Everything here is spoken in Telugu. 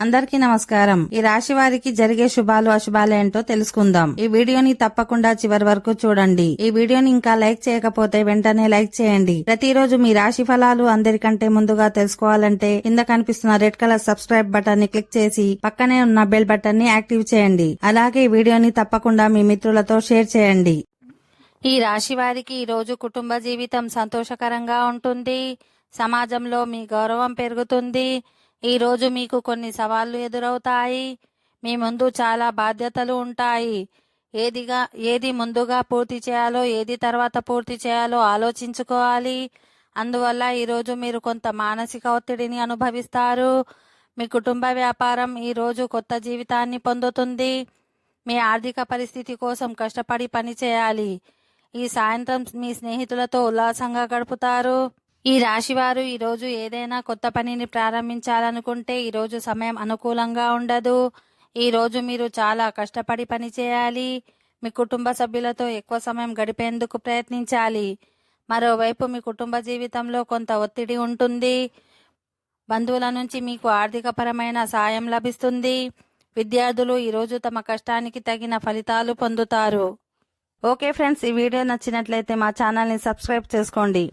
అందరికీ నమస్కారం. ఈ రాశి వారికి జరిగే శుభాలు అశుభాలు ఏంటో తెలుసుకుందాం. ఈ వీడియోని తప్పకుండా చివరి వరకు చూడండి. ఈ వీడియోని ఇంకా లైక్ చేయకపోతే వెంటనే లైక్ చేయండి. ప్రతిరోజు మీ రాశి ఫలాలు అందరికంటే ముందుగా తెలుసుకోవాలంటే కింద కనిపిస్తున్న రెడ్ కలర్ సబ్స్క్రైబ్ బటన్ ని క్లిక్ చేసి పక్కనే ఉన్న బెల్ బటన్ ని యాక్టివ్ చేయండి. అలాగే ఈ వీడియోని తప్పకుండా మీ మిత్రులతో షేర్ చేయండి. ఈ రాశి వారికి ఈ రోజు కుటుంబ జీవితం సంతోషకరంగా ఉంటుంది. సమాజంలో మీ గౌరవం పెరుగుతుంది. ఈ రోజు మీకు కొన్ని సవాళ్లు ఎదురవుతాయి. మీ ముందు చాలా బాధ్యతలు ఉంటాయి. ఏది ముందుగా పూర్తి చేయాలో ఏది తర్వాత పూర్తి చేయాలో ఆలోచించుకోవాలి. అందువల్ల ఈరోజు మీరు కొంత మానసిక ఒత్తిడిని అనుభవిస్తారు. మీ కుటుంబ వ్యాపారం ఈరోజు కొత్త జీవితాన్ని పొందుతుంది. మీ ఆర్థిక పరిస్థితి కోసం కష్టపడి పని చేయాలి. ఈ సాయంత్రం మీ స్నేహితులతో ఉల్లాసంగా గడుపుతారు. ఈ రాశివారు ఈరోజు ఏదైనా కొత్త పనిని ప్రారంభించాలనుకుంటే ఈరోజు సమయం అనుకూలంగా ఉండదు. ఈరోజు మీరు చాలా కష్టపడి పని చేయాలి. మీ కుటుంబ సభ్యులతో ఎక్కువ సమయం గడిపేందుకు ప్రయత్నించాలి. మరోవైపు మీ కుటుంబ జీవితంలో కొంత ఒత్తిడి ఉంటుంది. బంధువుల నుంచి మీకు ఆర్థికపరమైన సాయం లభిస్తుంది. విద్యార్థులు ఈరోజు తమ కష్టానికి తగిన ఫలితాలు పొందుతారు. ఓకే ఫ్రెండ్స్, ఈ వీడియో నచ్చినట్లయితే మా ఛానల్ని సబ్స్క్రైబ్ చేసుకోండి.